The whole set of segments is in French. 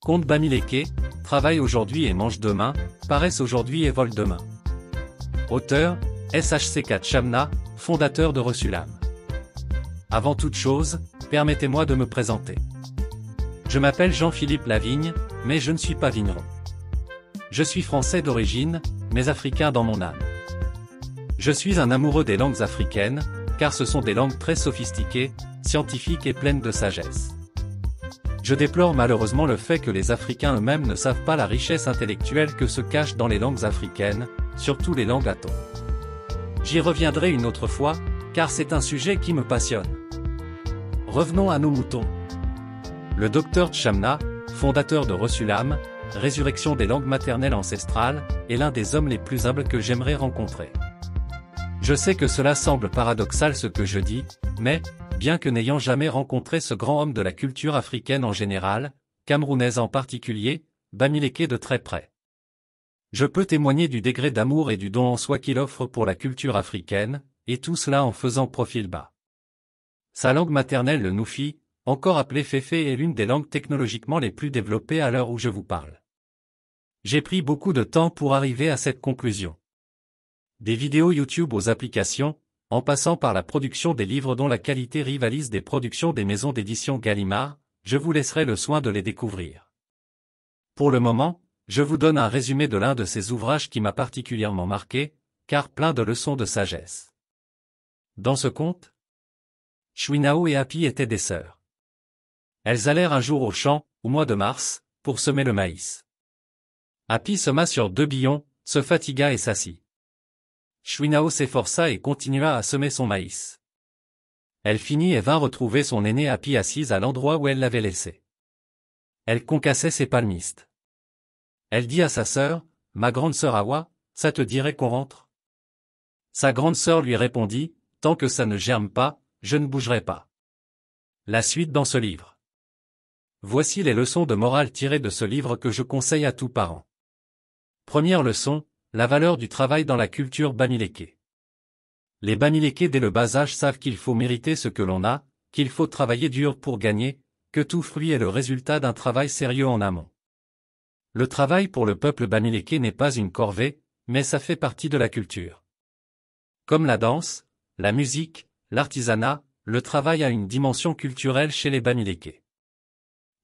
Conte Bamileke, travaille aujourd'hui et mange demain, paresse aujourd'hui et vole demain. Auteur, SHC4 Chamna, fondateur de Ressulam. Avant toute chose, permettez-moi de me présenter. Je m'appelle Jean-Philippe Lavigne, mais je ne suis pas vigneron. Je suis français d'origine, mais africain dans mon âme. Je suis un amoureux des langues africaines, car ce sont des langues très sophistiquées, scientifiques et pleines de sagesse. Je déplore malheureusement le fait que les Africains eux-mêmes ne savent pas la richesse intellectuelle que se cache dans les langues africaines, surtout les langues ato. J'y reviendrai une autre fois, car c'est un sujet qui me passionne. Revenons à nos moutons. Le docteur Chamna, fondateur de Ressulam, Résurrection des langues maternelles ancestrales, est l'un des hommes les plus humbles que j'aimerais rencontrer. Je sais que cela semble paradoxal ce que je dis, mais, bien que n'ayant jamais rencontré ce grand homme de la culture africaine en général, camerounaise en particulier, Bamileke de très près, je peux témoigner du degré d'amour et du don en soi qu'il offre pour la culture africaine, et tout cela en faisant profil bas. Sa langue maternelle le Nufi, encore appelé Féfé, est l'une des langues technologiquement les plus développées à l'heure où je vous parle. J'ai pris beaucoup de temps pour arriver à cette conclusion. Des vidéos YouTube aux applications, en passant par la production des livres dont la qualité rivalise des productions des maisons d'édition Gallimard, je vous laisserai le soin de les découvrir. Pour le moment, je vous donne un résumé de l'un de ces ouvrages qui m'a particulièrement marqué, car plein de leçons de sagesse. Dans ce conte, Chouinao et Happy étaient des sœurs. Elles allèrent un jour au champ, au mois de mars, pour semer le maïs. Happy sema sur 2 billons, se fatigua et s'assit. Chouinao s'efforça et continua à semer son maïs. Elle finit et vint retrouver son aînée Happy assise à l'endroit où elle l'avait laissé. Elle concassait ses palmistes. Elle dit à sa sœur, « Ma grande sœur Awa, ça te dirait qu'on rentre ?» Sa grande sœur lui répondit, « Tant que ça ne germe pas, je ne bougerai pas. » La suite dans ce livre. Voici les leçons de morale tirées de ce livre que je conseille à tout parent. Première leçon, la valeur du travail dans la culture Bamileke. Les Bamileke dès le bas âge savent qu'il faut mériter ce que l'on a, qu'il faut travailler dur pour gagner, que tout fruit est le résultat d'un travail sérieux en amont. Le travail pour le peuple Bamileke n'est pas une corvée, mais ça fait partie de la culture. Comme la danse, la musique, l'artisanat, le travail a une dimension culturelle chez les Bamileke.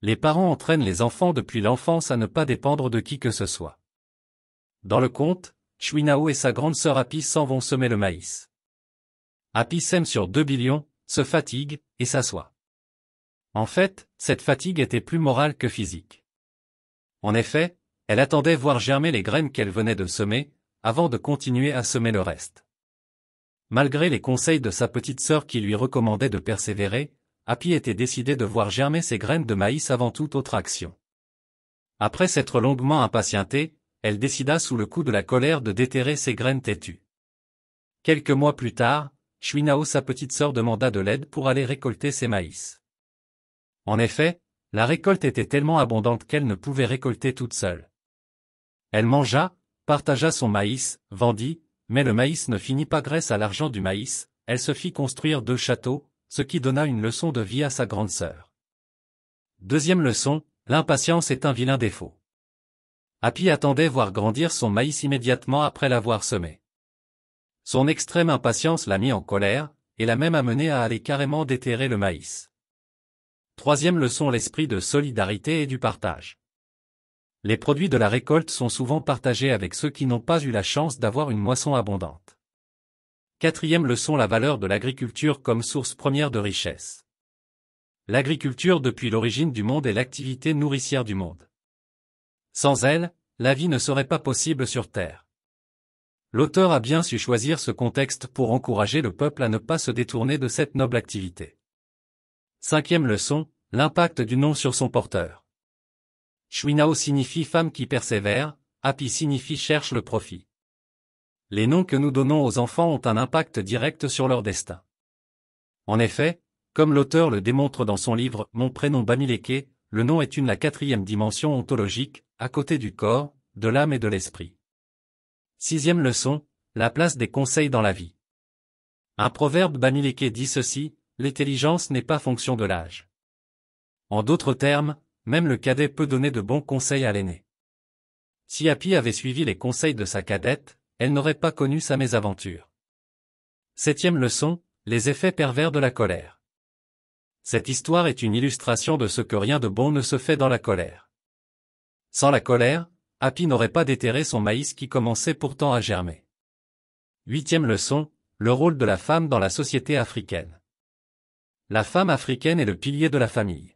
Les parents entraînent les enfants depuis l'enfance à ne pas dépendre de qui que ce soit. Dans le conte, Chouinao et sa grande sœur Happy s'en vont semer le maïs. Happy sème sur 2 billions, se fatigue, et s'assoit. En fait, cette fatigue était plus morale que physique. En effet, elle attendait voir germer les graines qu'elle venait de semer, avant de continuer à semer le reste. Malgré les conseils de sa petite sœur qui lui recommandait de persévérer, Happy était décidée de voir germer ses graines de maïs avant toute autre action. Après s'être longuement impatientée, elle décida sous le coup de la colère de déterrer ses graines têtues. Quelques mois plus tard, Chouinao sa petite sœur demanda de l'aide pour aller récolter ses maïs. En effet, la récolte était tellement abondante qu'elle ne pouvait récolter toute seule. Elle mangea, partagea son maïs, vendit, mais le maïs ne finit pas grâce à l'argent du maïs, elle se fit construire 2 châteaux, ce qui donna une leçon de vie à sa grande sœur. Deuxième leçon, l'impatience est un vilain défaut. Happy attendait voir grandir son maïs immédiatement après l'avoir semé. Son extrême impatience l'a mis en colère, et l'a même amené à aller carrément déterrer le maïs. Troisième leçon, l'esprit de solidarité et du partage. Les produits de la récolte sont souvent partagés avec ceux qui n'ont pas eu la chance d'avoir une moisson abondante. Quatrième leçon, la valeur de l'agriculture comme source première de richesse. L'agriculture depuis l'origine du monde est l'activité nourricière du monde. Sans elle, la vie ne serait pas possible sur Terre. L'auteur a bien su choisir ce contexte pour encourager le peuple à ne pas se détourner de cette noble activité. Cinquième leçon, l'impact du nom sur son porteur. Chouinao signifie femme qui persévère, Happy signifie cherche le profit. Les noms que nous donnons aux enfants ont un impact direct sur leur destin. En effet, comme l'auteur le démontre dans son livre « Mon prénom Bamileke », le nom est la 4e dimension ontologique, à côté du corps, de l'âme et de l'esprit. Sixième leçon, la place des conseils dans la vie. Un proverbe Bamileke dit ceci, l'intelligence n'est pas fonction de l'âge. En d'autres termes, même le cadet peut donner de bons conseils à l'aîné. Si Happy avait suivi les conseils de sa cadette, elle n'aurait pas connu sa mésaventure. 7e leçon, les effets pervers de la colère. Cette histoire est une illustration de ce que rien de bon ne se fait dans la colère. Sans la colère, Happy n'aurait pas déterré son maïs qui commençait pourtant à germer. 8e leçon, le rôle de la femme dans la société africaine. La femme africaine est le pilier de la famille.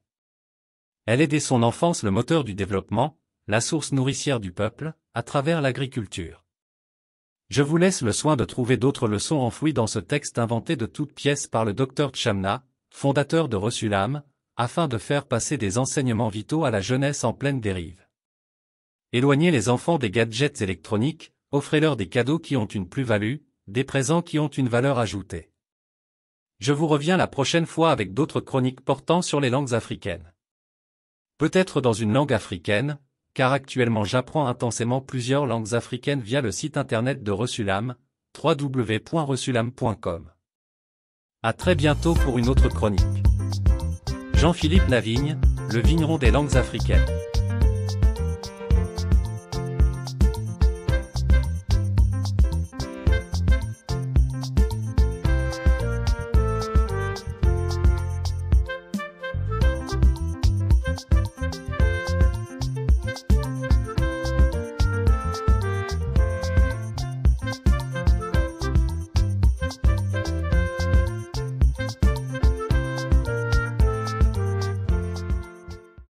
Elle est dès son enfance le moteur du développement, la source nourricière du peuple, à travers l'agriculture. Je vous laisse le soin de trouver d'autres leçons enfouies dans ce texte inventé de toutes pièces par le Dr Tchamna, fondateur de Ressulam, afin de faire passer des enseignements vitaux à la jeunesse en pleine dérive. Éloignez les enfants des gadgets électroniques, offrez-leur des cadeaux qui ont une plus-value, des présents qui ont une valeur ajoutée. Je vous reviens la prochaine fois avec d'autres chroniques portant sur les langues africaines. Peut-être dans une langue africaine, car actuellement j'apprends intensément plusieurs langues africaines via le site internet de Ressulam, www.ressulam.com. À très bientôt pour une autre chronique. Jean-Philippe Lavigne, le vigneron des langues africaines.